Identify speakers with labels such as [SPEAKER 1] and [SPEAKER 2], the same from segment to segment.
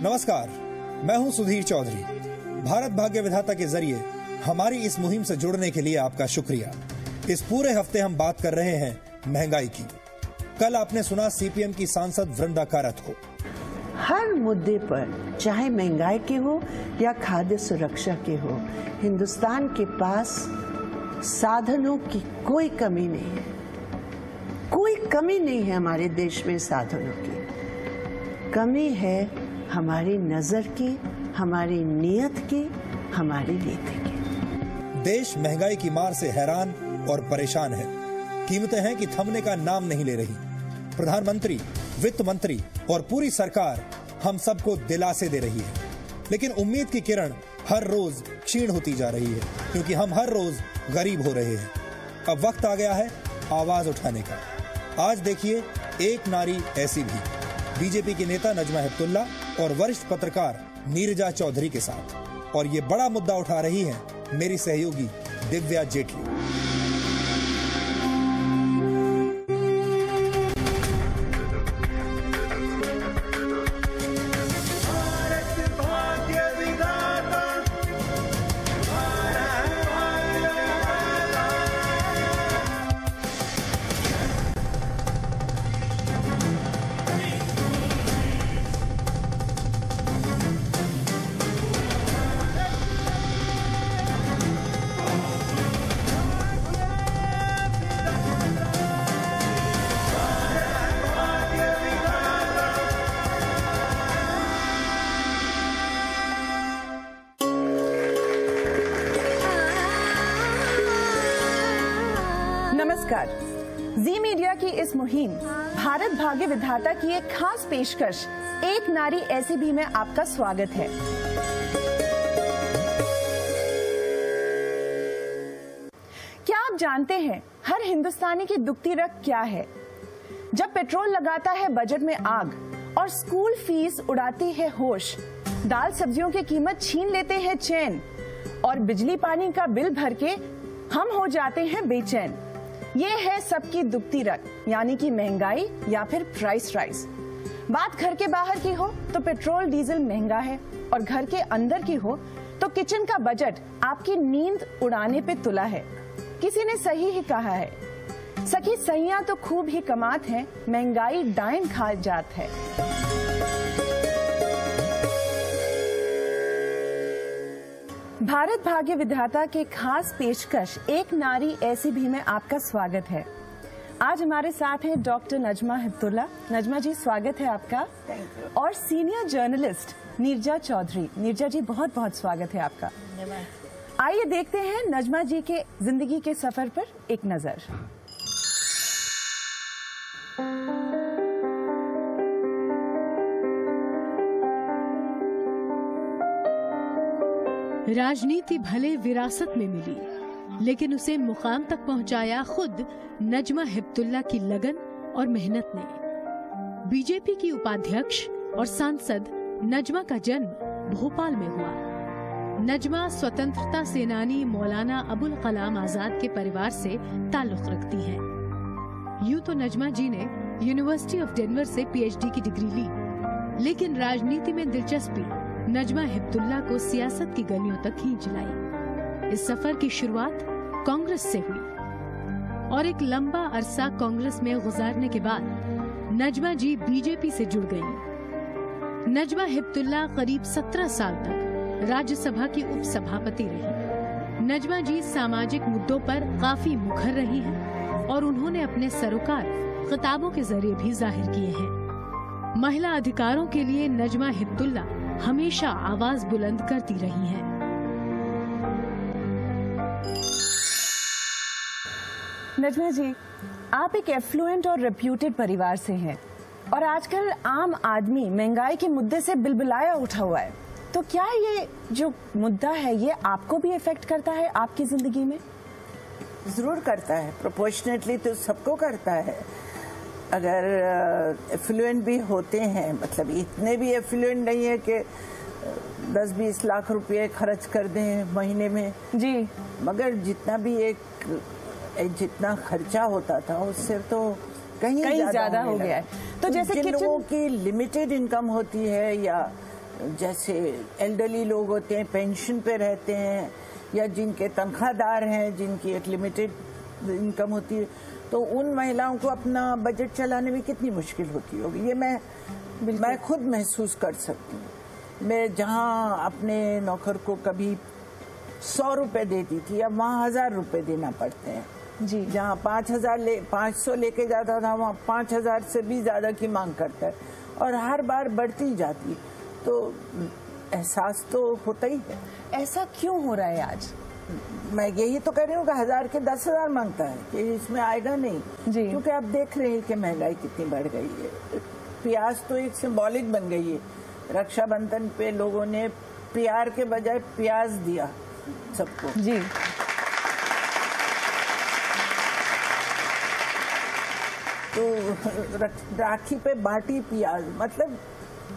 [SPEAKER 1] नमस्कार, मैं हूं सुधीर चौधरी। भारत भाग्य विधाता के जरिए हमारी इस मुहिम से जुड़ने के लिए आपका शुक्रिया। इस पूरे हफ्ते हम बात कर रहे हैं महंगाई की। कल आपने सुना सीपीएम की सांसद वृंदा कारत को।
[SPEAKER 2] हर मुद्दे पर, चाहे महंगाई के हो या खाद्य सुरक्षा के हो, हिंदुस्तान के पास साधनों की कोई कमी नहीं है। कोई कमी नहीं है हमारे देश में साधनों की। कमी है हमारी नजर की, हमारी नियत की, हमारी नीति की।
[SPEAKER 1] देश महंगाई की मार से हैरान और परेशान है। कीमतें हैं कि थमने का नाम नहीं ले रही। प्रधानमंत्री, वित्त मंत्री और पूरी सरकार हम सबको दिलासे दे रही है, लेकिन उम्मीद की किरण हर रोज क्षीण होती जा रही है, क्योंकि हम हर रोज गरीब हो रहे हैं। अब वक्त आ गया है आवाज उठाने का। आज देखिए एक नारी ऐसी भी, बीजेपी की नेता नजमा हेपतुल्ला और वरिष्ठ पत्रकार नीरजा चौधरी के साथ। और ये बड़ा मुद्दा उठा रही हैं मेरी सहयोगी दिव्या जेटली।
[SPEAKER 3] नमस्कार। जी मीडिया की इस मुहिम भारत भाग्य विधाता की एक खास पेशकश एक नारी ऐसी भी में आपका स्वागत है। क्या आप जानते हैं हर हिंदुस्तानी की दुखती रग क्या है? जब पेट्रोल लगाता है बजट में आग और स्कूल फीस उड़ाती है होश, दाल सब्जियों की कीमत छीन लेते हैं चैन और बिजली पानी का बिल भर के हम हो जाते हैं बेचैन। ये है सबकी दुखती रग, यानी कि महंगाई या फिर प्राइस राइज। बात घर के बाहर की हो तो पेट्रोल डीजल महंगा है, और घर के अंदर की हो तो किचन का बजट आपकी नींद उड़ाने पे तुला है। किसी ने सही ही कहा है, सखी सैयां तो खूब ही कमात है, महंगाई डाइन खा जात है। भारत भाग्य विधाता के खास पेशकश एक नारी ऐसी भी में आपका स्वागत है। आज हमारे साथ हैं डॉक्टर नजमा हेपतुल्ला। नजमा जी, स्वागत है आपका। और सीनियर जर्नलिस्ट नीरजा चौधरी। नीरजा जी, बहुत बहुत स्वागत है आपका। आइए देखते हैं नजमा जी के जिंदगी के सफर पर एक नजर।
[SPEAKER 4] राजनीति भले विरासत में मिली, लेकिन उसे मुकाम तक पहुंचाया खुद नजमा हेपतुल्ला की लगन और मेहनत ने। बीजेपी की उपाध्यक्ष और सांसद नजमा का जन्म भोपाल में हुआ। नजमा स्वतंत्रता सेनानी मौलाना अबुल कलाम आजाद के परिवार से ताल्लुक रखती हैं। यूं तो नजमा जी ने यूनिवर्सिटी ऑफ डेनवर से पीएचडी की डिग्री ली, लेकिन राजनीति में दिलचस्पी नजमा हेपतुल्ला को सियासत की गलियों तक खींच लाई। इस सफर की शुरुआत कांग्रेस से हुई और एक लंबा अरसा कांग्रेस में गुजारने के बाद नजमा जी बीजेपी से जुड़ गईं। नजमा हेपतुल्ला करीब 17 साल तक राज्यसभा की उपसभापति रही। नजमा जी सामाजिक मुद्दों पर काफी मुखर रही हैं और उन्होंने अपने सरोकार खिताबों के जरिए भी जाहिर किए हैं। महिला अधिकारों के लिए नजमा हेपतुल्ला हमेशा आवाज बुलंद करती रही हैं।
[SPEAKER 3] नजमा जी, आप एक एफ्लुएंट और रेप्यूटेड परिवार से हैं और आजकल आम आदमी महंगाई के मुद्दे से बिलबिलाया उठा हुआ है। तो क्या ये जो मुद्दा है ये आपको भी इफेक्ट करता है आपकी जिंदगी में?
[SPEAKER 2] जरूर करता है, प्रोपोर्शनेटली तो सबको करता है। अगर एफ्लुएंट भी होते हैं, मतलब इतने भी एफ्लुएंट नहीं है कि 10-20 लाख रुपए खर्च कर दें महीने में
[SPEAKER 3] जी,
[SPEAKER 2] मगर जितना भी जितना खर्चा होता था उससे तो कहीं ज्यादा हो गया है।
[SPEAKER 3] तो जैसे
[SPEAKER 2] जिन लोगों की लिमिटेड इनकम होती है या
[SPEAKER 5] जैसे एल्डरली लोग होते हैं, पेंशन पे रहते हैं, या जिनके तनख्वाहदार हैं, जिनकी एक लिमिटेड इनकम होती है, तो उन महिलाओं को अपना बजट चलाने में कितनी मुश्किल होती होगी, ये मैं खुद महसूस कर सकती हूँ। मैं जहाँ अपने नौकर को कभी 100 रुपए देती थी, अब वहाँ 1000 रुपए देना पड़ते हैं
[SPEAKER 3] जी।
[SPEAKER 5] जहाँ 500 लेके जाता था, वहाँ 5000 से भी ज्यादा की मांग करता है, और हर बार बढ़ती जाती, तो एहसास तो होता ही है।
[SPEAKER 3] ऐसा क्यों हो रहा है आज?
[SPEAKER 5] मैं यही तो कह रही हूँ कि 1000 के 10,000 मांगता है, कि इसमें आएगा नहीं
[SPEAKER 3] जी।
[SPEAKER 5] क्योंकि आप देख रहे हैं कि महंगाई कितनी बढ़ गई है। प्याज तो एक सिंबॉलिक बन गई है। रक्षाबंधन पे लोगों ने प्यार के बजाय प्याज दिया सबको
[SPEAKER 3] जी।
[SPEAKER 5] तो राखी पे बाटी प्याज, मतलब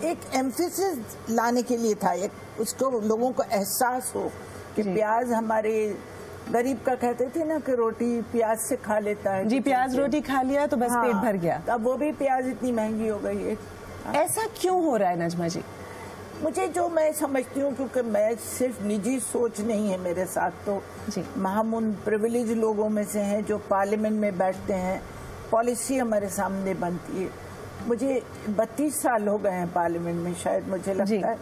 [SPEAKER 5] एक एम्फेसिस लाने के लिए था, एक उसको लोगों को एहसास हो कि प्याज हमारे गरीब का कहते थे ना कि रोटी प्याज से खा लेता है
[SPEAKER 3] जी, प्याज रोटी खा लिया तो बस पेट भर गया।
[SPEAKER 5] अब वो भी प्याज इतनी महंगी हो गई है।
[SPEAKER 3] ऐसा क्यों हो रहा है नजमा जी?
[SPEAKER 5] मुझे जो मैं समझती हूँ, क्योंकि मैं सिर्फ निजी सोच नहीं है मेरे साथ, तो हम उन प्रिविलेज लोगों में से हैं जो पार्लियामेंट में बैठते हैं, पॉलिसी हमारे सामने बनती है। मुझे 32 साल हो गए हैं पार्लियामेंट में, शायद मुझे लगता है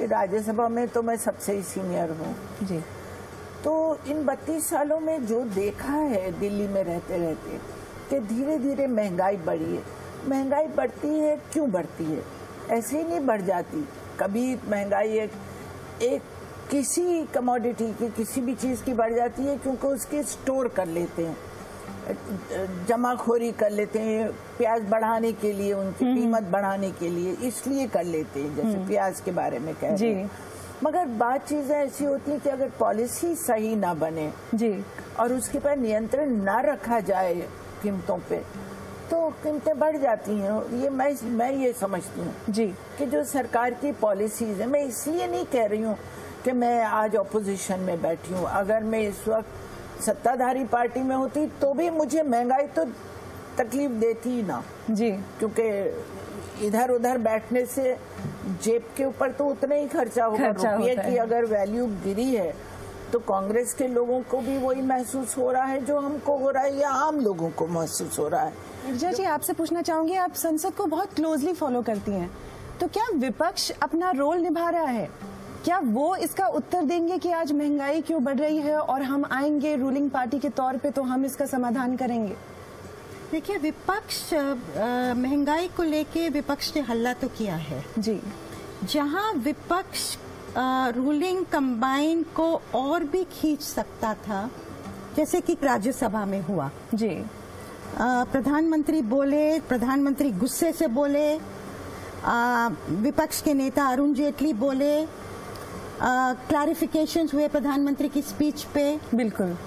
[SPEAKER 5] राज्यसभा में तो मैं सबसे ही सीनियर हूँ
[SPEAKER 3] जी।
[SPEAKER 5] तो इन 32 सालों में जो देखा है दिल्ली में रहते रहते कि धीरे धीरे महंगाई बढ़ी है। महंगाई बढ़ती है, क्यों बढ़ती है? ऐसे ही नहीं बढ़ जाती। कभी महंगाई एक किसी कमोडिटी की, किसी भी चीज़ की बढ़ जाती है क्योंकि उसके स्टोर कर लेते हैं, जमाखोरी कर लेते हैं, प्याज बढ़ाने के लिए, उनकी कीमत बढ़ाने के लिए, इसलिए कर लेते हैं, जैसे प्याज के बारे में कह रहे हैं। मगर बात चीजें ऐसी होती हैं कि अगर पॉलिसी सही ना बने
[SPEAKER 3] जी,
[SPEAKER 5] और उसके पर नियंत्रण ना रखा जाए कीमतों पे, तो कीमतें बढ़ जाती हैं। ये मैं ये समझती हूँ
[SPEAKER 3] जी
[SPEAKER 5] कि जो सरकार की पॉलिसीज है, मैं इसलिए नहीं कह रही हूँ कि मैं आज ऑपोजिशन में बैठी हूँ। अगर मैं इस वक्त सत्ताधारी पार्टी में होती तो भी मुझे महंगाई तो तकलीफ देती ही ना
[SPEAKER 3] जी,
[SPEAKER 5] क्योंकि इधर उधर बैठने से जेब के ऊपर तो उतना ही खर्चा होगा। रुपये की अगर वैल्यू गिरी है तो कांग्रेस के लोगों को भी वही महसूस हो रहा है जो हमको हो रहा है, या आम लोगों को महसूस हो रहा है।
[SPEAKER 3] निर्जा जी, आपसे पूछना चाहूंगी, आप संसद को बहुत क्लोजली फॉलो करती हैं, तो क्या विपक्ष अपना रोल निभा रहा है? क्या वो इसका उत्तर देंगे कि आज महंगाई क्यों बढ़ रही है और हम आएंगे रूलिंग पार्टी के तौर पे तो हम इसका समाधान करेंगे?
[SPEAKER 6] देखिए, विपक्ष महंगाई को लेके विपक्ष ने हल्ला तो किया है
[SPEAKER 3] जी।
[SPEAKER 6] जहां विपक्ष रूलिंग कंबाइन को और भी खींच सकता था, जैसे कि राज्यसभा में हुआ
[SPEAKER 3] जी।
[SPEAKER 6] प्रधानमंत्री बोले, प्रधानमंत्री गुस्से से बोले, विपक्ष के नेता अरुण जेटली बोले, क्लैरिफिकेशंस हुए प्रधानमंत्री की स्पीच पे,
[SPEAKER 3] बिल्कुल,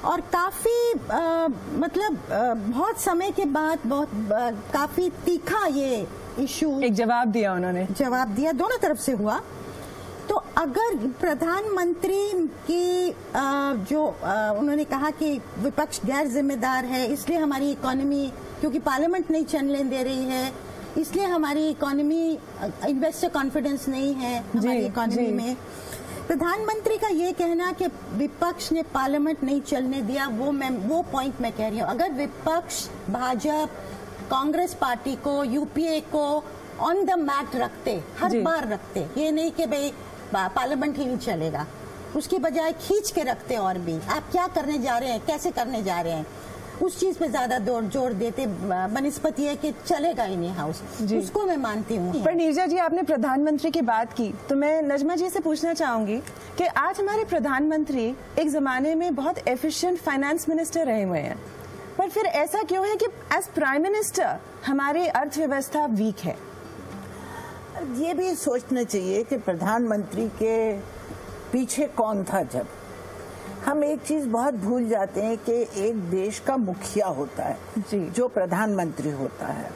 [SPEAKER 6] और काफी बहुत समय के बाद काफी तीखा ये इशू,
[SPEAKER 3] एक जवाब दिया उन्होंने,
[SPEAKER 6] जवाब दिया, दोनों तरफ से हुआ। तो अगर प्रधानमंत्री की उन्होंने कहा कि विपक्ष गैर जिम्मेदार है, इसलिए हमारी इकोनॉमी, क्योंकि पार्लियामेंट नहीं चलने दे रही है, इसलिए हमारी इकोनॉमी, इन्वेस्टर कॉन्फिडेंस नहीं है हमारी इकोनॉमी में। प्रधानमंत्री का ये कहना कि विपक्ष ने पार्लियामेंट नहीं चलने दिया, वो पॉइंट मैं कह रही हूँ। अगर विपक्ष भाजपा कांग्रेस पार्टी को, यूपीए को ऑन द मैट रखते, हर बार रखते, ये नहीं कि भाई पार्लियामेंट ही नहीं चलेगा, उसकी बजाय खींच के रखते, और भी आप क्या करने जा रहे हैं, कैसे करने जा रहे हैं, उस चीज पे ज्यादा जोर देते, बनिस्पत ये कि चलेगा ही नहीं हाउस, उसको मैं मानती हूँ।
[SPEAKER 3] पर नीरजा जी, आपने प्रधानमंत्री की बात की, तो मैं नजमा जी से पूछना चाहूंगी कि आज हमारे प्रधानमंत्री एक जमाने में बहुत एफिशिएंट फाइनेंस मिनिस्टर रहे हुए हैं, पर फिर ऐसा क्यों है कि एज प्राइम मिनिस्टर हमारी अर्थव्यवस्था वीक है?
[SPEAKER 5] ये भी सोचना चाहिए कि प्रधानमंत्री के पीछे कौन था। जब हम एक चीज बहुत भूल जाते हैं कि एक देश का मुखिया होता है जो प्रधानमंत्री होता है,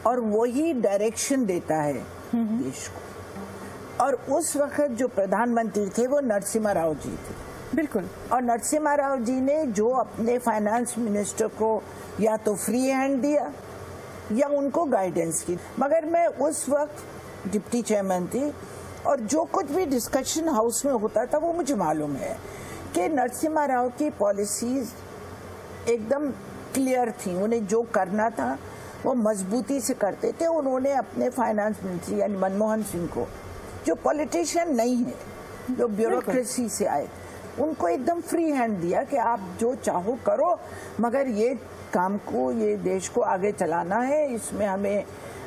[SPEAKER 5] और वही डायरेक्शन देता है देश को। और उस वक्त जो प्रधानमंत्री थे वो नरसिम्हा राव जी थे,
[SPEAKER 3] बिल्कुल। और
[SPEAKER 5] नरसिम्हा राव जी ने जो अपने फाइनेंस मिनिस्टर को या तो फ्री हैंड दिया या उनको गाइडेंस की। मगर मैं उस वक्त डिप्टी चेयरमैन थी, और जो कुछ भी डिस्कशन हाउस में होता था वो मुझे मालूम है कि नरसिम्हा राव की पॉलिसीज एकदम क्लियर थी। उन्हें जो करना था वो मजबूती से करते थे। उन्होंने अपने फाइनेंस मिनिस्ट्री यानी मनमोहन सिंह को, जो पॉलिटिशियन नहीं है, जो ब्यूरोक्रेसी से आए, उनको एकदम फ्री हैंड दिया कि आप जो चाहो करो, मगर ये काम को, ये देश को आगे चलाना है, इसमें हमें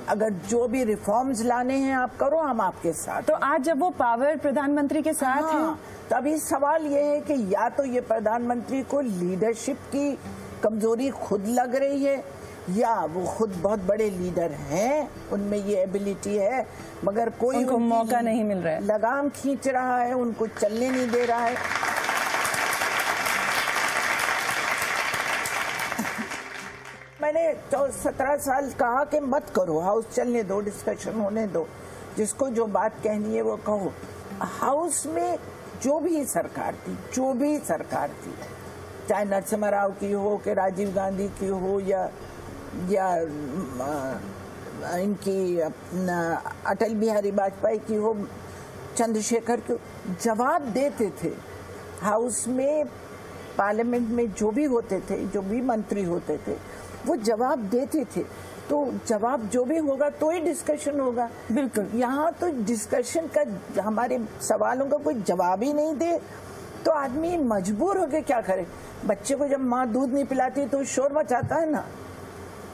[SPEAKER 5] अगर जो भी रिफॉर्म्स लाने हैं आप करो, हम आपके साथ।
[SPEAKER 3] तो आज जब वो पावर प्रधानमंत्री के साथ है,
[SPEAKER 5] तभी सवाल ये है कि या तो ये प्रधानमंत्री को लीडरशिप की कमजोरी खुद लग रही है, या वो खुद बहुत बड़े लीडर हैं, उनमें ये एबिलिटी है, मगर कोई
[SPEAKER 3] उनको मौका नहीं मिल रहा है,
[SPEAKER 5] लगाम खींच रहा है, उनको चलने नहीं दे रहा है। मैंने 17 साल कहा कि मत करो, हाउस चलने दो, डिस्कशन होने दो, जिसको जो बात कहनी है वो कहो। हाउस में जो भी सरकार थी, चाहे नरसिम्हा राव की हो कि राजीव गांधी की हो या इनकी अटल बिहारी वाजपेयी की हो, चंद्रशेखर की, जवाब देते थे। हाउस में, पार्लियामेंट में जो भी होते थे, जो भी मंत्री होते थे, वो जवाब देते थे। तो जवाब जो भी होगा तो ही डिस्कशन होगा।
[SPEAKER 3] बिल्कुल।
[SPEAKER 5] यहाँ तो डिस्कशन का, हमारे सवालों का कोई जवाब ही नहीं दे तो आदमी मजबूर होके क्या करे। बच्चे को जब माँ दूध नहीं पिलाती तो शोर मचाता है ना,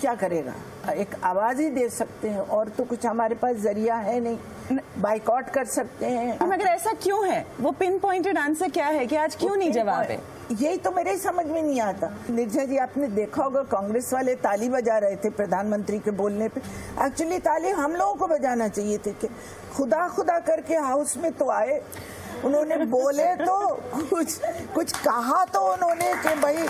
[SPEAKER 5] क्या करेगा, एक आवाज ही दे सकते हैं, और तो कुछ हमारे पास जरिया है नहीं। बाइकआउट कर सकते हैं।
[SPEAKER 3] मगर ऐसा क्यों है? वो पिन पॉइंटेड आंसर क्या है कि आज क्यों नहीं जवाब है?
[SPEAKER 5] यही तो मेरे समझ में नहीं आता। निर्जा जी, आपने देखा होगा कांग्रेस वाले ताली बजा रहे थे प्रधानमंत्री के बोलने पे। एक्चुअली ताली हम लोगों को बजाना चाहिए थी कि खुदा खुदा करके हाउस में तो आए, उन्होंने बोले तो कुछ कहा तो उन्होंने कि भाई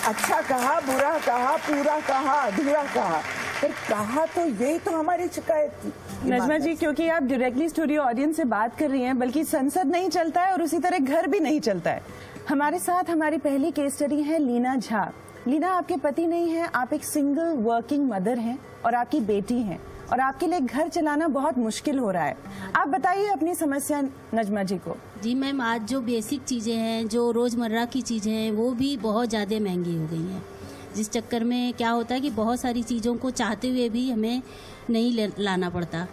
[SPEAKER 5] अच्छा कहा, बुरा कहा, पूरा कहा, अधूरा कहा, पर कहा तो यही तो हमारी शिकायत थी।
[SPEAKER 3] नजमा जी, क्योंकि आप डायरेक्टली स्टूडियो ऑडियंस से बात कर रही हैं, बल्कि संसद नहीं चलता है और उसी तरह घर भी नहीं चलता है। हमारे साथ हमारी पहली केस स्टडी है लीना झा। लीना, आपके पति नहीं है, आप एक सिंगल वर्किंग मदर हैं और आपकी बेटी हैं, और आपके लिए घर चलाना बहुत मुश्किल हो रहा है। आप बताइए अपनी समस्या नजमा जी को।
[SPEAKER 7] जी मैम, आज जो बेसिक चीज़ें हैं, जो रोज़मर्रा की चीज़ें हैं, वो भी बहुत ज़्यादा महंगी हो गई हैं, जिस चक्कर में क्या होता है कि बहुत सारी चीज़ों को चाहते हुए भी हमें नहीं लाना पड़ता।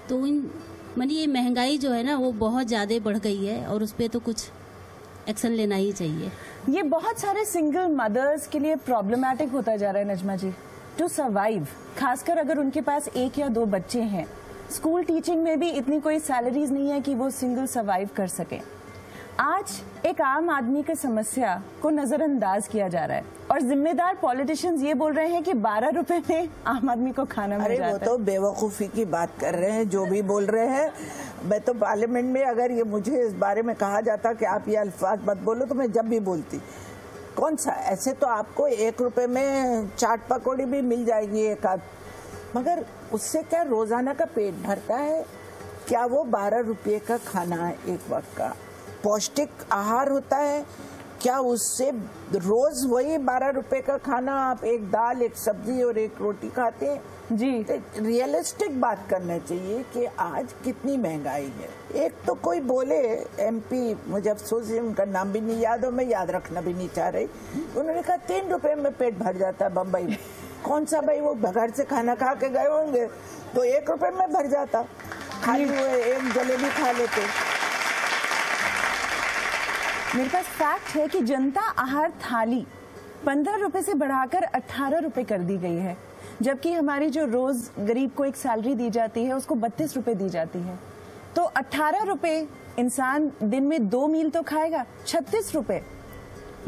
[SPEAKER 7] तो मानी ये महंगाई जो है ना, वो बहुत ज़्यादा बढ़ गई है और उस पर तो कुछ एक्शन लेना ही चाहिए।
[SPEAKER 3] ये बहुत सारे सिंगल मदर्स के लिए प्रॉब्लमैटिक होता जा रहा है नजमा जी, टू सर्वाइव, खासकर अगर उनके पास 1 या 2 बच्चे हैं। स्कूल टीचिंग में भी इतनी कोई सैलरीज नहीं है कि वो सिंगल सर्वाइव कर सके। आज एक आम आदमी की समस्या को नजरअंदाज किया जा रहा है और जिम्मेदार पॉलिटिशियंस ये बोल रहे हैं कि 12 रुपए में आम आदमी को खाना मिल जाता है।
[SPEAKER 5] वो तो बेवकूफ़ी की बात कर रहे हैं जो भी बोल रहे हैं। मैं तो पार्लियामेंट में अगर ये मुझे इस बारे में कहा जाता कि आप ये अल्फाज मत बोलो तो मैं जब भी बोलती। कौन सा, ऐसे तो आपको 1 रुपए में चाट पकौड़ी भी मिल जाएगी एक आध, मगर उससे क्या रोजाना का पेट भरता है? क्या वो 12 रुपये का खाना एक वक्त का पौष्टिक आहार होता है? क्या उससे रोज वही 12 रुपए का खाना आप एक दाल, एक सब्जी और एक रोटी खाते हैं?
[SPEAKER 3] जी,
[SPEAKER 5] रियलिस्टिक बात करना चाहिए कि आज कितनी महंगाई है। एक तो कोई बोले MP, मुझे अफसोस है उनका नाम भी नहीं याद हो, मैं याद रखना भी नहीं चाह रही, उन्होंने कहा 3 रुपए में पेट भर जाता है बम्बई में। कौन सा भाई, वो घर से खाना खा के गए होंगे तो 1 रुपए में भर जाता, खाली हुए एक जलेबी खा लेते।
[SPEAKER 3] मेरे पास फैक्ट है कि जनता आहार थाली 15 रुपए से बढ़ाकर 18 रुपए कर दी गई है, जबकि हमारी जो रोज गरीब को एक सैलरी दी जाती है उसको 32 रुपए दी जाती है। तो 18 रुपए इंसान दिन में 2 मील तो खाएगा। 36 रुपए,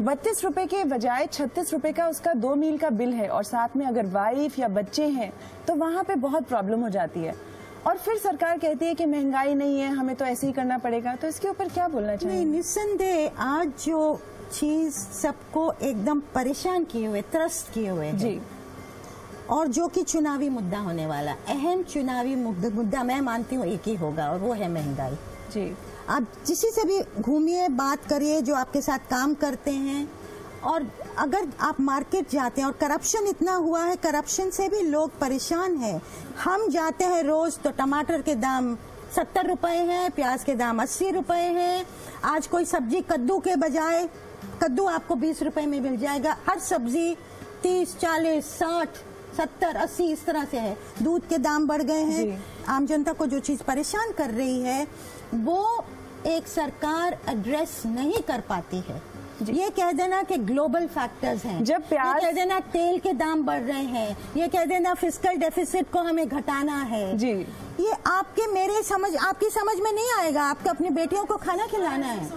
[SPEAKER 3] 32 रुपए के बजाय 36 रुपए का उसका 2 मील का बिल है, और साथ में अगर वाइफ या बच्चे हैं तो वहां पे बहुत प्रॉब्लम हो जाती है। और फिर सरकार कहती है कि महंगाई नहीं है, हमें तो ऐसे ही करना पड़ेगा। तो इसके ऊपर क्या बोलना चाहिए?
[SPEAKER 6] नहीं, निस्संदेह आज जो चीज सबको एकदम परेशान किए हुए, त्रस्त किए हुए है
[SPEAKER 3] जी,
[SPEAKER 6] और जो कि चुनावी मुद्दा होने वाला, अहम चुनावी मुद्दा मैं मानती हूँ एक ही होगा, और वो है महंगाई।
[SPEAKER 3] जी,
[SPEAKER 6] आप जिसी से भी घूमिए, बात करिए जो आपके साथ काम करते हैं, और अगर आप मार्केट जाते हैं और करप्शन इतना हुआ है, करप्शन से भी लोग परेशान हैं। हम जाते हैं रोज तो टमाटर के दाम 70 रुपए हैं, प्याज के दाम 80 रुपए हैं। आज कोई सब्जी कद्दू के बजाय कद्दू आपको 20 रुपए में मिल जाएगा। हर सब्जी 30, 40, 60, 70, 80 इस तरह से है। दूध के दाम बढ़ गए हैं। आम जनता को जो चीज परेशान कर रही है वो एक सरकार एड्रेस नहीं कर पाती है। ये कह देना कि ग्लोबल फैक्टर्स हैं,
[SPEAKER 3] जब प्याज,
[SPEAKER 6] ये कह देना तेल के दाम बढ़ रहे हैं, ये कह देना फिस्कल डेफिसिट को हमें घटाना है
[SPEAKER 3] जी,
[SPEAKER 6] ये आपकी समझ में नहीं आएगा। आपको अपनी बेटियों को खाना खिलाना है।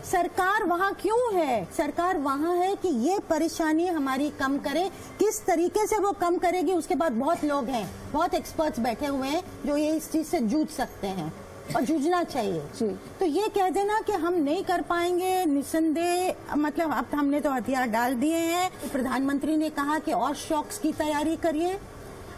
[SPEAKER 6] सरकार वहाँ क्यों है? सरकार वहाँ है कि ये परेशानी हमारी कम करे। किस तरीके से वो कम करेगी उसके बाद बहुत लोग हैं, बहुत एक्सपर्ट्स बैठे हुए हैं जो ये इस चीज से जूझ सकते हैं और जूझना चाहिए जी। तो ये कह देना कि हम नहीं कर पाएंगे, निसंदेह मतलब अब हमने तो हथियार डाल दिए हैं। प्रधानमंत्री ने कहा कि और शॉक्स की तैयारी करिए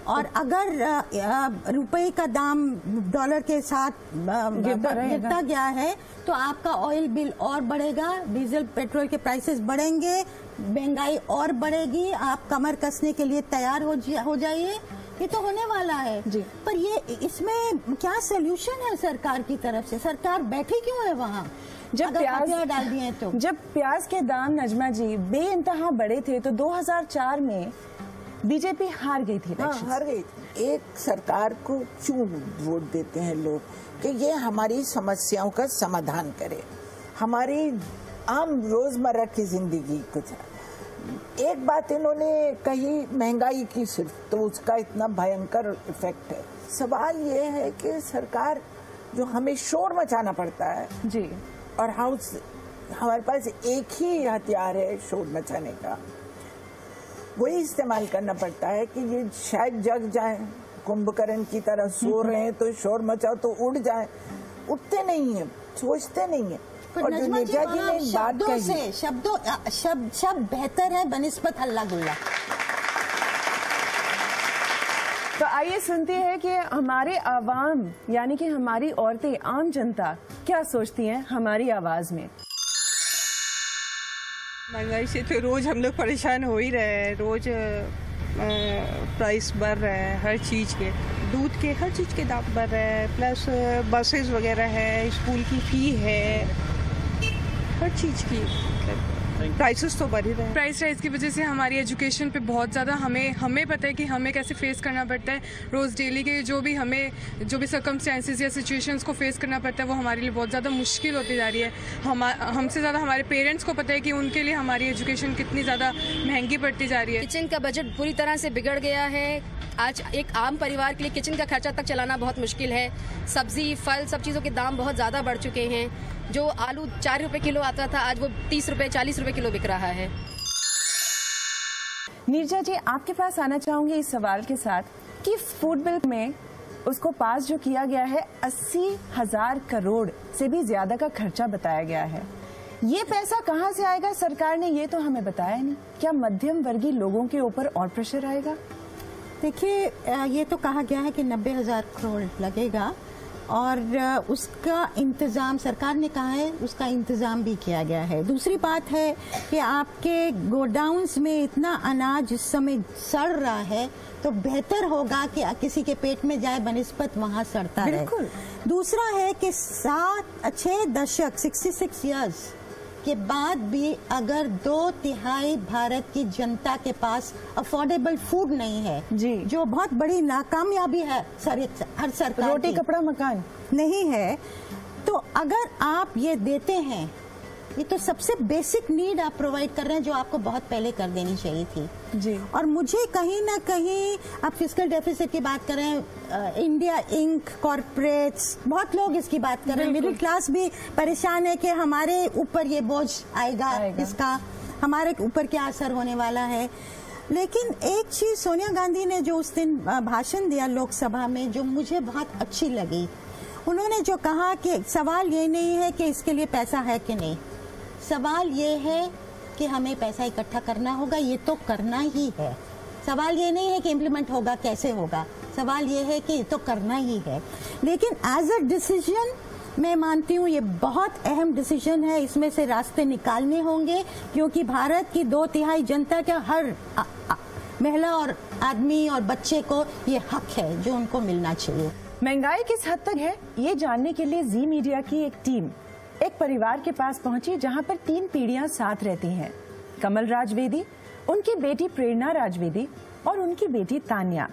[SPEAKER 6] और अगर रुपए का दाम डॉलर के साथ गिरता गया है तो आपका ऑयल बिल और बढ़ेगा, डीजल पेट्रोल के प्राइसेस बढ़ेंगे, महंगाई और बढ़ेगी। आप कमर कसने के लिए तैयार हो जाइए। ये तो होने वाला है जी। पर ये इसमें क्या सोल्यूशन है सरकार की तरफ से? सरकार बैठी क्यों है वहाँ
[SPEAKER 3] जब प्याज
[SPEAKER 6] डाल दिए तो? जब
[SPEAKER 3] प्याज के दाम नजमा जी बेइंतहा बढ़े थे तो 2004 में बीजेपी हार गई थी।
[SPEAKER 5] हाँ, हार गई थी। एक सरकार को क्यों वोट देते हैं लोग कि ये हमारी समस्याओं का समाधान करे, हमारी आम रोजमर्रा की जिंदगी कुछ। एक बात इन्होंने कही महंगाई की सिर्फ, तो उसका इतना भयंकर इफेक्ट है। सवाल ये है कि सरकार जो हमें शोर मचाना पड़ता है
[SPEAKER 3] जी,
[SPEAKER 5] और हमारे पास एक ही हथियार है शोर मचाने का, वही इस्तेमाल करना पड़ता है कि ये शायद जग जाए, कुंभकर्ण की तरह सो रहे हैं तो शोर मचाओ तो उड़ जाए। उठते नहीं है, सोचते नहीं है। और जो नेता जी ने बात कही,
[SPEAKER 6] शब्द बेहतर है बनिस्बत हल्ला गुल्ला।
[SPEAKER 3] तो आइए सुनते हैं कि हमारे आवाम यानी कि हमारी औरतें, आम जनता क्या सोचती हैं हमारी आवाज में।
[SPEAKER 8] महंगाई से तो रोज हम लोग परेशान हो ही रहे हैं। रोज प्राइस बढ़ रहे हैं हर चीज़ के, दूध के हर चीज़ के दाम बढ़ रहे हैं, प्लस बसेस वगैरह है, स्कूल की फ़ी है, हर चीज़ की प्राइसेस तो बढ़ ही रहे हैं।
[SPEAKER 9] प्राइस राइज की वजह से हमारी एजुकेशन पे बहुत ज़्यादा हमें पता है कि हमें कैसे फेस करना पड़ता है। रोज़ डेली के जो भी सर्कमस्टेंसेस या सिचुएशंस को फेस करना पड़ता है वो हमारे लिए बहुत ज़्यादा मुश्किल होती जा रही है। हमसे ज़्यादा हमारे पेरेंट्स को पता है कि उनके लिए हमारी एजुकेशन कितनी ज़्यादा महंगी पड़ती जा रही है।
[SPEAKER 10] किचन का बजट पूरी तरह से बिगड़ गया है। आज एक आम परिवार के लिए किचन का खर्चा तक चलाना बहुत मुश्किल है। सब्जी, फल, सब चीज़ों के दाम बहुत ज़्यादा बढ़ चुके हैं। जो आलू 4 रुपए किलो आता था आज वो 30 रुपए 40 रुपए किलो बिक रहा है।
[SPEAKER 3] नीरजा जी, आपके पास आना चाहूंगी इस सवाल के साथ कि फूड बिल में उसको पास जो किया गया है 80,000 करोड़ से भी ज्यादा का खर्चा बताया गया है। ये पैसा कहाँ से आएगा? सरकार ने ये तो हमें बताया नहीं। क्या मध्यम वर्गीय लोगों के ऊपर और प्रेशर आएगा?
[SPEAKER 6] देखिए, ये तो कहा गया है कि 90,000 करोड़ लगेगा और उसका इंतज़ाम सरकार ने कहा है, उसका इंतज़ाम भी किया गया है। दूसरी बात है कि आपके गोडाउन्स में इतना अनाज इस समय सड़ रहा है तो बेहतर होगा कि किसी के पेट में जाए बनिस्बत वहाँ सड़ता रहे।
[SPEAKER 3] बिल्कुल।
[SPEAKER 6] दूसरा है कि 6 दशक 66 इयर्स के बाद भी अगर 2/3 भारत की जनता के पास अफोर्डेबल फूड नहीं है
[SPEAKER 3] जी, जो
[SPEAKER 6] बहुत बड़ी नाकामयाबी है हर सरकार
[SPEAKER 3] रोटी
[SPEAKER 6] की,
[SPEAKER 3] कपड़ा मकान
[SPEAKER 6] नहीं है, तो अगर आप ये देते हैं, ये तो सबसे बेसिक नीड आप प्रोवाइड कर रहे हैं जो आपको बहुत पहले कर देनी चाहिए थी
[SPEAKER 3] जी।
[SPEAKER 6] और मुझे कहीं ना कहीं आप फिस्कल डेफिसिट की बात कर रहे हैं, इंडिया इंक, कॉर्पोरेट्स, बहुत लोग इसकी बात कर रहे हैं। मिडिल क्लास भी परेशान है कि हमारे ऊपर ये बोझ आएगा, इसका हमारे ऊपर क्या असर होने वाला है। लेकिन एक चीज सोनिया गांधी ने जो उस दिन भाषण दिया लोकसभा में जो मुझे बहुत अच्छी लगी, उन्होंने जो कहा कि सवाल ये नहीं है कि इसके लिए पैसा है कि नहीं, सवाल ये है कि हमें पैसा इकट्ठा करना होगा, ये तो करना ही है। सवाल ये नहीं है कि इम्प्लीमेंट होगा कैसे होगा, सवाल ये है कि ये तो करना ही है। लेकिन एज अ डिसीजन मैं मानती हूँ ये बहुत अहम डिसीजन है, इसमें से रास्ते निकालने होंगे क्योंकि भारत की 2/3 जनता का हर महिला और आदमी और बच्चे को ये हक है जो उनको मिलना चाहिए।
[SPEAKER 3] महंगाई किस हद तक है, ये जानने के लिए जी मीडिया की एक टीम एक परिवार के पास पहुंची जहां पर 3 पीढ़ियां साथ रहती हैं। कमल राजवेदी, उनकी बेटी प्रेरणा राजवेदी और उनकी बेटी तान्या।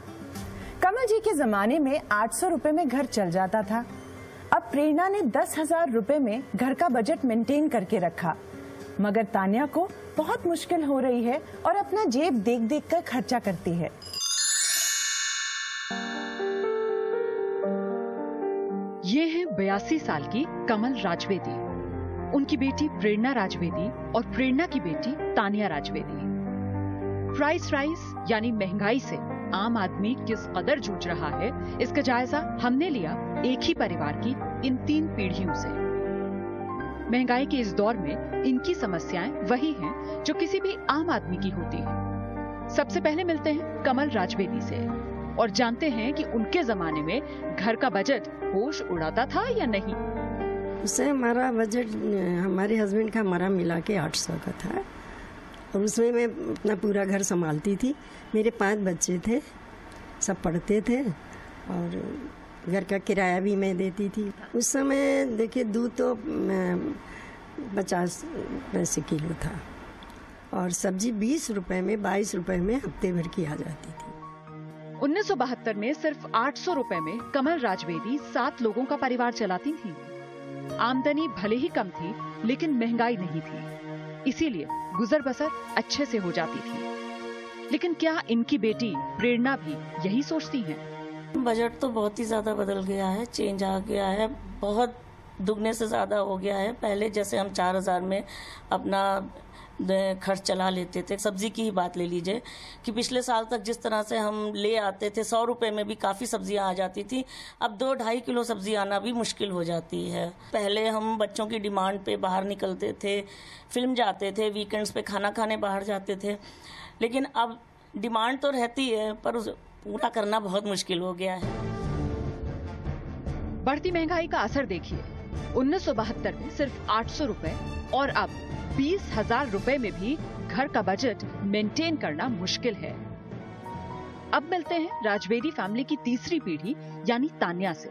[SPEAKER 3] कमल जी के जमाने में 800 रुपए में घर चल जाता था। अब प्रेरणा ने 10,000 रुपए में घर का बजट मेंटेन करके रखा, मगर तान्या को बहुत मुश्किल हो रही है और अपना जेब देख देख कर खर्चा करती है।
[SPEAKER 11] ये है 82 साल की कमल राजवेदी, उनकी बेटी प्रेरणा राजवेदी और प्रेरणा की बेटी तान्या राजवेदी। प्राइस राइज यानी महंगाई से आम आदमी किस कदर जूझ रहा है, इसका जायजा हमने लिया एक ही परिवार की इन 3 पीढ़ियों से। महंगाई के इस दौर में इनकी समस्याएं वही हैं जो किसी भी आम आदमी की होती हैं। सबसे पहले मिलते हैं कमल राजवेदी से और जानते हैं कि उनके जमाने में घर का बजट होश उड़ाता था या नहीं।
[SPEAKER 12] उससे हमारा बजट, हमारे हस्बैंड का हमारा मिला के 800 का था और उसमें मैं अपना पूरा घर संभालती थी। मेरे 5 बच्चे थे, सब पढ़ते थे और घर का किराया भी मैं देती थी। उस समय देखिए दूध तो 50 पैसे किलो था और सब्जी 20 रुपए में, 22 रुपए में हफ्ते भर की आ जाती थी।
[SPEAKER 11] 1972 में सिर्फ 800 रुपए में कमल राजवेदी 7 लोगों का परिवार चलाती थी। आमदनी भले ही कम थी लेकिन महंगाई नहीं थी, इसीलिए गुजर बसर अच्छे से हो जाती थी। लेकिन क्या इनकी बेटी प्रेरणा भी यही सोचती हैं?
[SPEAKER 13] बजट तो बहुत ही ज्यादा बदल गया है, चेंज आ गया है, बहुत दुगने से ज्यादा हो गया है। पहले जैसे हम 4,000 में अपना खर्च चला लेते थे। सब्जी की ही बात ले लीजिए कि पिछले साल तक जिस तरह से हम ले आते थे 100 रुपए में भी काफ़ी सब्जियां आ जाती थी, अब 2-2.5 किलो सब्जी आना भी मुश्किल हो जाती है। पहले हम बच्चों की डिमांड पे बाहर निकलते थे, फिल्म जाते थे, वीकेंड्स पे खाना खाने बाहर जाते थे, लेकिन अब डिमांड तो रहती है पर उसे पूरा करना बहुत मुश्किल हो गया है।
[SPEAKER 11] बढ़ती महंगाई का असर देखिए। 1972 में सिर्फ 800 रुपए और अब 20,000 रुपए में भी घर का बजट मेंटेन करना मुश्किल है। अब मिलते हैं राजवेदी फैमिली की तीसरी पीढ़ी यानी तान्या से।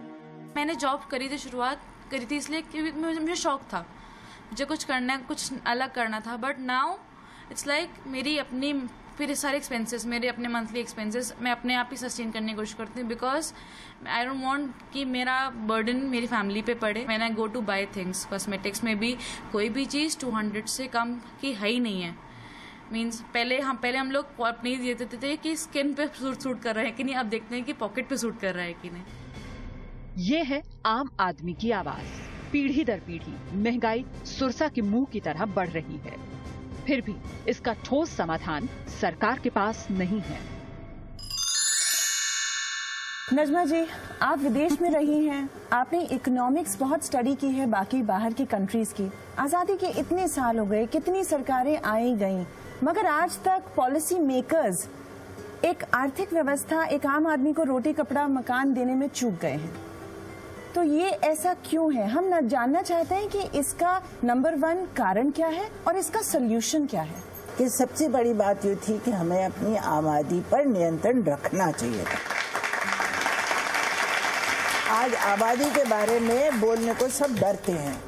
[SPEAKER 14] मैंने जॉब करी थी, शुरुआत करी थी इसलिए क्योंकि मुझे शौक था, मुझे कुछ करना, कुछ अलग करना था। बट नाउ इट्स लाइक मेरी अपनी फिर सारे एक्सपेंसेस, मेरे अपने मंथली एक्सपेंसेस मैं अपने आप ही सस्टेन करने की कोशिश करती हूँ, बिकॉज आई डोंट वांट कि मेरा बर्डन मेरी फैमिली पे पड़े। When I go to buy things, cosmetics में भी कोई भी चीज़ 200 से कम की है ही नहीं है। मीन्स पहले हम लोग अपनी देते थे कि स्किन पे सूट कर रहे हैं कि नहीं, अब देखते हैं कि पॉकेट पे सूट कर रहा है कि नहीं।
[SPEAKER 11] ये है आम आदमी की आवाज। पीढ़ी दर पीढ़ी महंगाई सुरसा के मुंह की तरह बढ़ रही है, फिर भी इसका ठोस समाधान सरकार के पास नहीं है।
[SPEAKER 3] नजमा जी, आप विदेश में रही हैं, आपने इकोनॉमिक्स बहुत स्टडी की है बाकी बाहर की कंट्रीज की। आजादी के इतने साल हो गए, कितनी सरकारें आई गईं, मगर आज तक पॉलिसी मेकर्स एक आर्थिक व्यवस्था, एक आम आदमी को रोटी कपड़ा मकान देने में चूक गए हैं। तो ये ऐसा क्यों है? हम जानना चाहते हैं कि इसका नंबर 1 कारण क्या है और इसका सोल्यूशन क्या है।
[SPEAKER 5] कि सबसे बड़ी बात ये थी कि हमें अपनी आबादी पर नियंत्रण रखना चाहिए था। आज आबादी के बारे में बोलने को सब डरते हैं।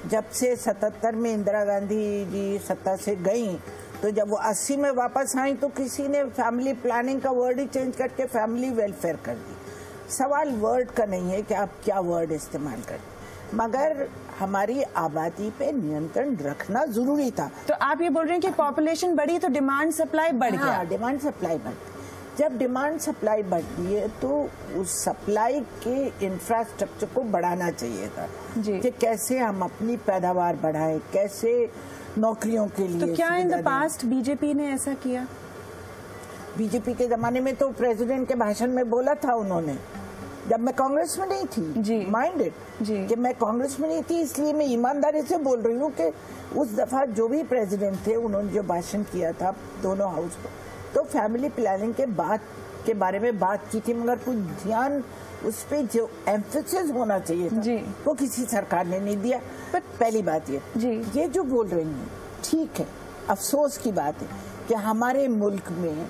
[SPEAKER 5] जब से 77 में इंदिरा गांधी जी सत्ता से गई, तो जब वो 80 में वापस आई तो किसी ने फैमिली प्लानिंग का वर्ड ही चेंज करके फैमिली वेलफेयर कर दी। सवाल वर्ड का नहीं है कि आप क्या वर्ड इस्तेमाल करें, मगर हमारी आबादी पे नियंत्रण रखना जरूरी था।
[SPEAKER 3] तो आप ये बोल रहे हैं कि पॉपुलेशन बढ़ी तो डिमांड सप्लाई बढ़ गया।
[SPEAKER 5] हाँ, डिमांड सप्लाई बढ़ गई। जब डिमांड सप्लाई बढ़ती है तो उस सप्लाई के इंफ्रास्ट्रक्चर को बढ़ाना चाहिए था जी। कि कैसे हम अपनी पैदावार बढ़ाएं, कैसे नौकरियों के लिए।
[SPEAKER 3] तो क्या इन द पास्ट बीजेपी ने ऐसा किया?
[SPEAKER 5] बीजेपी के जमाने में तो प्रेसिडेंट के भाषण में बोला था उन्होंने, जब मैं कांग्रेस में नहीं थी जी, माइंड इट जी, कि मैं कांग्रेस में नहीं थी, इसलिए मैं ईमानदारी से बोल रही हूँ कि उस दफा जो भी प्रेसिडेंट थे उन्होंने जो भाषण किया था दोनों हाउस को, तो फैमिली प्लानिंग के बारे में बात की थी, मगर कुछ ध्यान उस पे जो एम्फेसिस होना चाहिए था जी, वो किसी सरकार ने नहीं दिया। पर पहली बात ये जो बोल रही हैं ठीक है, अफसोस की बात है कि हमारे मुल्क में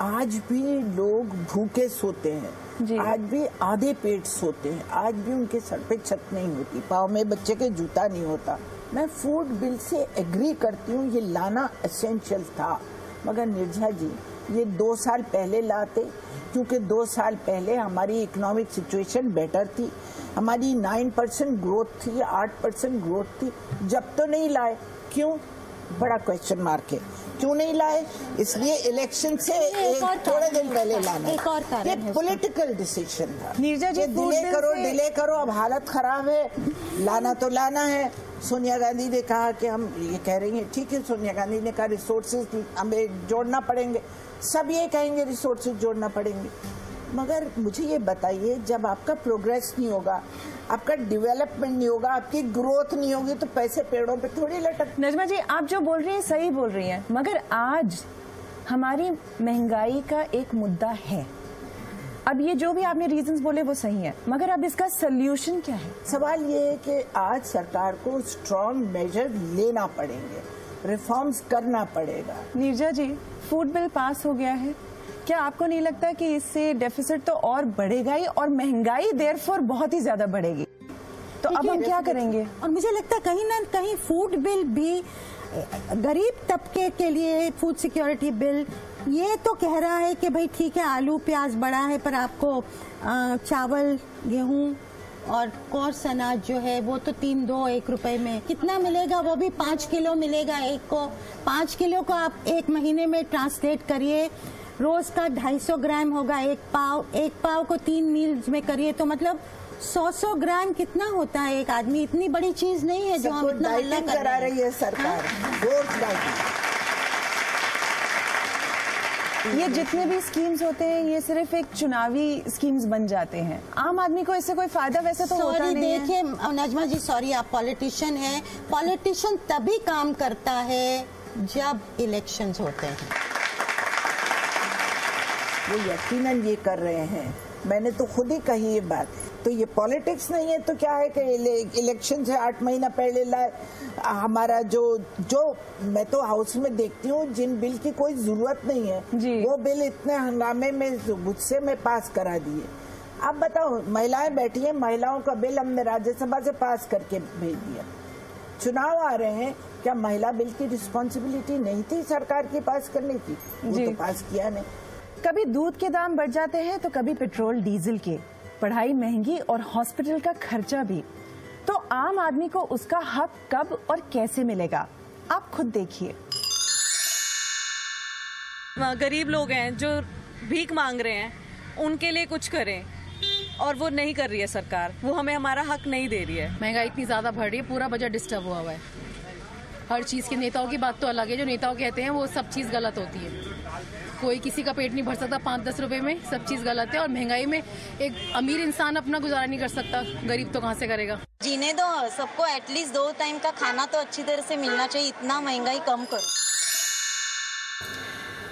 [SPEAKER 5] आज भी लोग भूखे सोते हैं, आज भी आधे पेट सोते हैं, आज भी उनके सर पे छत नहीं होती, पाँव में बच्चे के जूता नहीं होता। मैं फूड बिल से एग्री करती हूँ, ये लाना एसेंशियल था, मगर निर्जा जी ये 2 साल पहले लाते, क्योंकि 2 साल पहले हमारी इकोनॉमिक सिचुएशन बेटर थी, हमारी 9% ग्रोथ थी, 8% ग्रोथ थी। जब तो नहीं लाए, क्यों? बड़ा क्वेश्चन मार्क है, क्यों नहीं लाए? इसलिए इलेक्शन से थोड़े दिन पहले लाना,
[SPEAKER 6] एक और कारण
[SPEAKER 5] ये पॉलिटिकल डिसीजन था।
[SPEAKER 3] नीरजा जी,
[SPEAKER 5] डिले करो, अब हालत खराब है, लाना तो लाना है। सोनिया गांधी ने कहा कि हम ये कह रही हैं, ठीक है, सोनिया गांधी ने कहा रिसोर्सेज हमें जोड़ना पड़ेंगे, सब ये कहेंगे रिसोर्सेज जोड़ना पड़ेंगे, मगर मुझे ये बताइए, जब आपका प्रोग्रेस नहीं होगा, आपका डेवलपमेंट नहीं होगा, आपकी ग्रोथ नहीं होगी, तो पैसे पेड़ों पे थोड़ी लटक।
[SPEAKER 3] नजमा जी, आप जो बोल रही हैं सही बोल रही हैं, मगर आज हमारी महंगाई का एक मुद्दा है। अब ये जो भी आपने रीजंस बोले वो सही है, मगर अब इसका सोल्यूशन क्या है?
[SPEAKER 5] सवाल ये है कि आज सरकार को स्ट्रॉन्ग मेजर लेना पड़ेंगे, रिफॉर्म्स करना पड़ेगा।
[SPEAKER 3] नीरजा जी, फूड बिल पास हो गया है, क्या आपको नहीं लगता कि इससे डेफिसिट तो और बढ़ेगा ही और महंगाई देयरफॉर बहुत ही ज्यादा बढ़ेगी? तो अब हम क्या करेंगे?
[SPEAKER 6] और मुझे लगता है कहीं ना कहीं फूड बिल भी गरीब तबके के लिए, फूड सिक्योरिटी बिल ये तो कह रहा है कि भाई ठीक है, आलू प्याज बढ़ा है, पर आपको चावल, गेहूं और कोर्स अनाज जो है वो तो 1 रुपए में कितना मिलेगा, वो भी 5 किलो मिलेगा एक को। 5 किलो को आप 1 महीने में ट्रांसलेट करिए, रोज का 250 ग्राम होगा एक पाव को 3 मील्स में करिए, तो मतलब 100 ग्राम कितना होता है एक आदमी? इतनी बड़ी चीज नहीं है जो हम इतना हल्ला
[SPEAKER 5] करा रही है सरकार।
[SPEAKER 3] ये जितने भी स्कीम्स होते हैं ये सिर्फ एक चुनावी स्कीम्स बन जाते हैं, आम आदमी को इससे कोई फायदा वैसे तो होता नहीं है।
[SPEAKER 6] देखिए नजमा जी, सॉरी, आप पॉलिटिशियन हैं, पॉलिटिशियन तभी काम करता है जब इलेक्शंस होते हैं।
[SPEAKER 5] वो यकीनन ये कर रहे हैं, मैंने तो खुद ही कही ये बात। तो ये पॉलिटिक्स नहीं है तो क्या है कि इलेक्शन से 8 महीना पहले लाए। हमारा जो मैं तो हाउस में देखती हूँ जिन बिल की कोई जरूरत नहीं है, वो बिल इतने हंगामे में गुस्से में पास करा दिए। अब बताओ, महिलाएं बैठी हैं, महिलाओं का बिल हमने राज्यसभा से पास करके भेज दिया। चुनाव आ रहे हैं, क्या महिला बिल की रिस्पॉन्सिबिलिटी नहीं थी सरकार की पास करने की? वो तो पास किया नहीं।
[SPEAKER 3] कभी दूध के दाम बढ़ जाते हैं तो कभी पेट्रोल डीजल के, पढ़ाई महंगी और हॉस्पिटल का खर्चा भी। तो आम आदमी को उसका हक कब और कैसे मिलेगा, आप खुद देखिए।
[SPEAKER 15] गरीब लोग हैं जो भीख मांग रहे हैं, उनके लिए कुछ करें, और वो नहीं कर रही है सरकार, वो हमें हमारा हक नहीं दे रही है।
[SPEAKER 16] महंगाई इतनी ज्यादा बढ़ रही है, पूरा बजट डिस्टर्ब हुआ है। हर चीज के नेताओं की बात तो अलग है, जो नेताओं कहते हैं वो सब चीज गलत होती है। कोई किसी का पेट नहीं भर सकता 5-10 रुपए में, सब चीज गलत है। और महंगाई में एक अमीर इंसान अपना गुजारा नहीं कर सकता, गरीब तो कहाँ से करेगा?
[SPEAKER 17] जीने दो सबको, एटलीस्ट 2 टाइम का खाना तो अच्छी तरह से मिलना चाहिए, इतना महंगाई कम करो।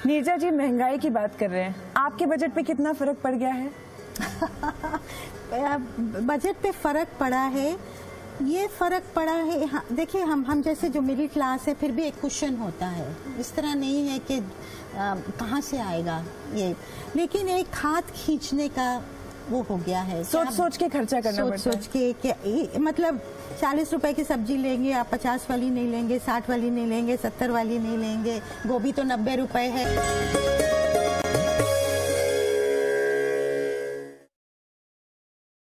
[SPEAKER 3] नीरजा जी, महंगाई की बात कर रहे हैं, आपके बजट पे कितना फर्क पड़ गया है?
[SPEAKER 6] बजट पे फर्क पड़ा है, ये फर्क पड़ा है। हाँ, देखिए हम जैसे जो मिडिल क्लास है फिर भी एक कुशन होता है, इस तरह नहीं है कि कहाँ से आएगा ये, लेकिन एक हाथ खींचने का वो हो गया है।
[SPEAKER 3] सोच के खर्चा करना पड़ता है।
[SPEAKER 6] सोच के मतलब 40 रुपए की सब्जी लेंगे, आप 50 वाली नहीं लेंगे, 60 वाली नहीं लेंगे, 70 वाली नहीं लेंगे, गोभी तो 90 रुपए है।